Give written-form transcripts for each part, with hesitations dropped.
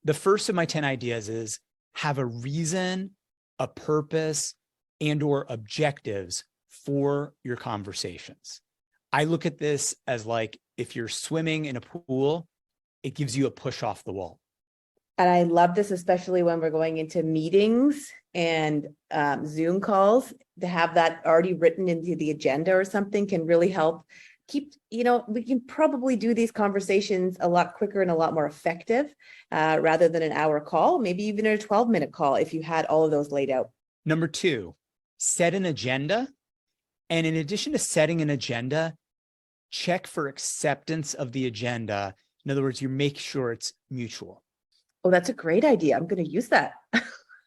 The first of my 10 ideas is have a reason, a purpose, and or objectives for your conversations. I look at this as like if you're swimming in a pool, it gives you a push off the wall. And I love this, especially when we're going into meetings and Zoom calls, to have that already written into the agenda or something can really help keep, we can probably do these conversations a lot quicker and a lot more effective rather than an hour call, maybe even a 12-minute call if you had all of those laid out. Number 2, set an agenda. And in addition to setting an agenda, check for acceptance of the agenda. In other words, you make sure it's mutual. Oh, that's a great idea. I'm going to use that.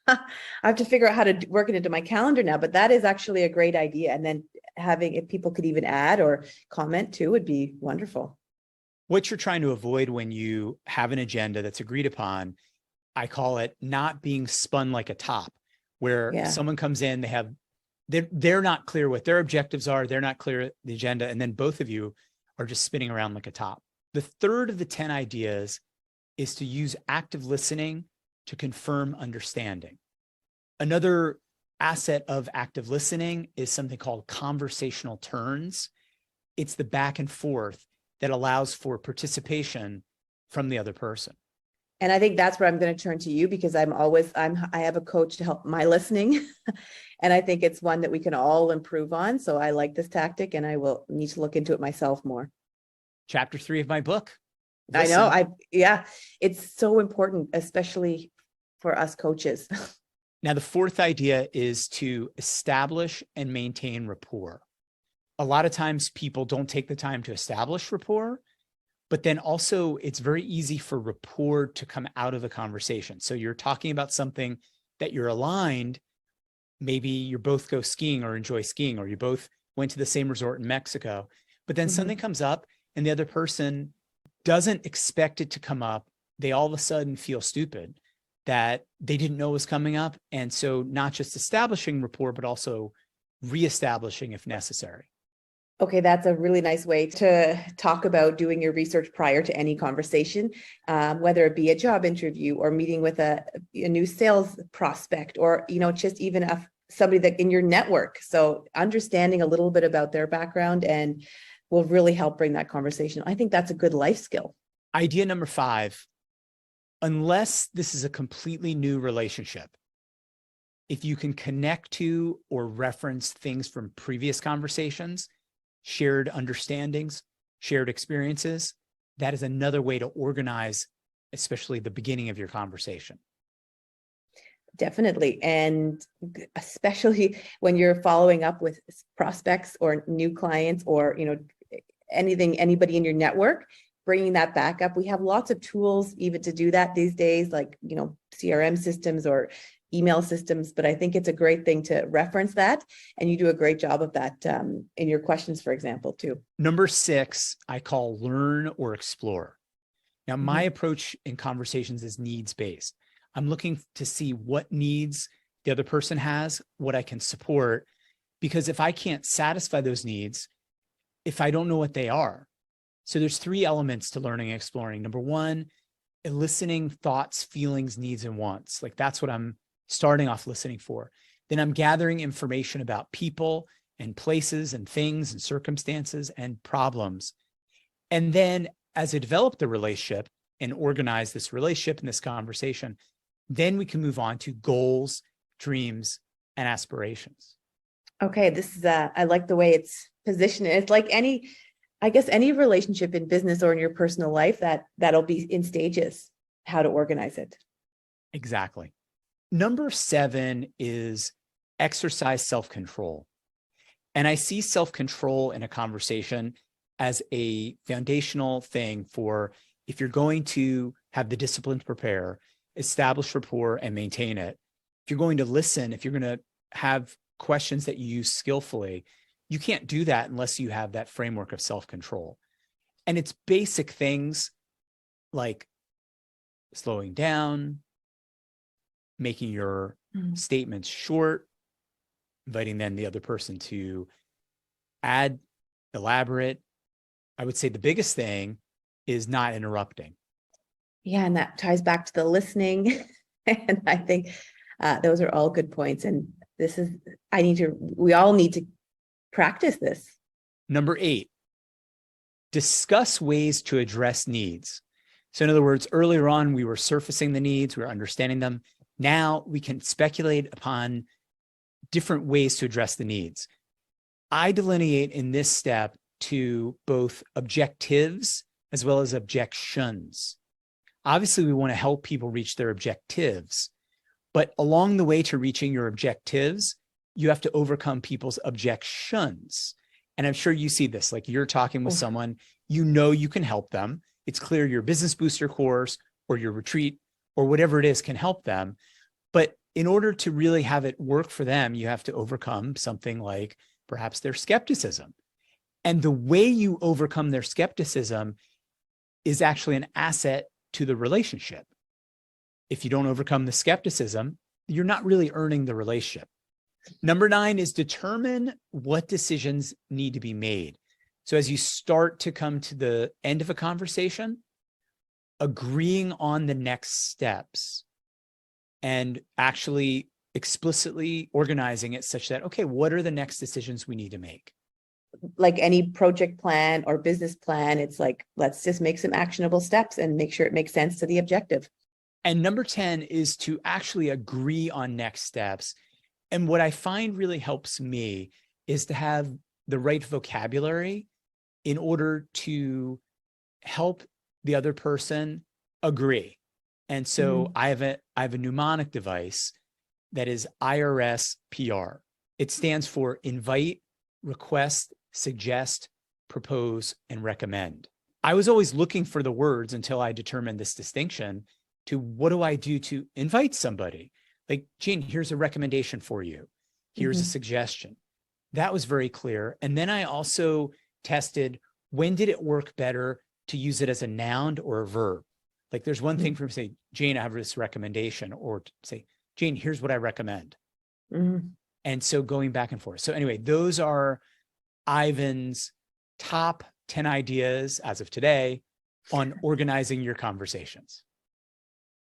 I have to figure out how to work it into my calendar now, but that is actually a great idea. And then having, if people could even add or comment too, would be wonderful. What you're trying to avoid when you have an agenda that's agreed upon, I call it not being spun like a top, where someone comes in, they're not clear what their objectives are. They're not clear the agenda. And then both of you are just spinning around like a top. The third of the 10 ideas is to use active listening to confirm understanding. Another asset of active listening is something called conversational turns. It's the back and forth that allows for participation from the other person. And I think that's where I'm going to turn to you, because I have a coach to help my listening. And I think it's one that we can all improve on. So I like this tactic and I will need to look into it myself more. Chapter 3 of my book. Listen. I know. It's so important, especially for us coaches. Now, the fourth idea is to establish and maintain rapport. A lot of times people don't take the time to establish rapport, but then also it's very easy for rapport to come out of the conversation. So you're talking about something that you're aligned. Maybe you both go skiing or enjoy skiing, or you both went to the same resort in Mexico, but then something comes up and the other person doesn't expect it to come up. They all of a sudden feel stupid that they didn't know was coming up. And so not just establishing rapport, but also reestablishing if necessary. Okay, that's a really nice way to talk about doing your research prior to any conversation, whether it be a job interview or meeting with a new sales prospect, or just even somebody that in your network. So understanding a little bit about their background and will really help bring that conversation. I think that's a good life skill. Idea number 5, unless this is a completely new relationship, if you can connect to or reference things from previous conversations, shared understandings, shared experiences, that is another way to organize, especially the beginning of your conversation. Definitely. And especially when you're following up with prospects or new clients or, anybody in your network, bringing that back up. We have lots of tools even to do that these days, like, CRM systems or email systems, but I think it's a great thing to reference that. And you do a great job of that in your questions, for example, too. Number 6, I call learn or explore. Now, my approach in conversations is needs-based. I'm looking to see what needs the other person has, what I can support, because if I can't satisfy those needs, if I don't know what they are. So there's 3 elements to learning and exploring. Number 1, eliciting thoughts, feelings, needs, and wants. Like that's what I'm starting off listening for. Then I'm gathering information about people and places and things and circumstances and problems. And then as I develop the relationship and organize this relationship and this conversation, then we can move on to goals, dreams, and aspirations. Okay, this is I like the way it's positioned. It's like any relationship in business or in your personal life that'll be in stages, how to organize it. Exactly. Number 7 is exercise self-control. And I see self-control in a conversation as a foundational thing for if you're going to have the discipline to prepare, establish rapport, and maintain it. If you're going to listen, if you're going to have questions that you use skillfully, you can't do that unless you have that framework of self-control. And it's basic things like slowing down, making your statements short, inviting then the other person to add, elaborate. I would say the biggest thing is not interrupting. Yeah, and that ties back to the listening. And I think those are all good points. And we all need to practice this. Number 8, discuss ways to address needs. So in other words, earlier on, we were surfacing the needs, we were understanding them. Now we can speculate upon different ways to address the needs. I delineate in this step to both objectives as well as objections. Obviously, we want to help people reach their objectives, but along the way to reaching your objectives, you have to overcome people's objections. And I'm sure you see this, like you're talking with someone, you know you can help them. It's clear your business booster course or your retreat or whatever it is can help them. But in order to really have it work for them, you have to overcome something like perhaps their skepticism. And the way you overcome their skepticism is actually an asset to the relationship. If you don't overcome the skepticism, you're not really earning the relationship. Number 9 is determine what decisions need to be made. So as you start to come to the end of a conversation, agreeing on the next steps and actually explicitly organizing it such that, okay, what are the next decisions we need to make? Like any project plan or business plan, it's like, let's just make some actionable steps and make sure it makes sense to the objective. And number 10 is to actually agree on next steps. And what I find really helps me is to have the right vocabulary in order to help the other person agree. And so I have a mnemonic device that is IRSPR. It stands for invite, request, suggest, propose, and recommend. I was always looking for the words until I determined this distinction to what do I do to invite somebody? Like, Jean, here's a recommendation for you. Here's a suggestion. That was very clear. And then I also tested, when did it work better to use it as a noun or a verb? Like there's one thing for me to say, Jane, I have this recommendation, or to say, Jane, here's what I recommend. And so going back and forth. So anyway, those are Ivan's top 10 ideas as of today on organizing your conversations.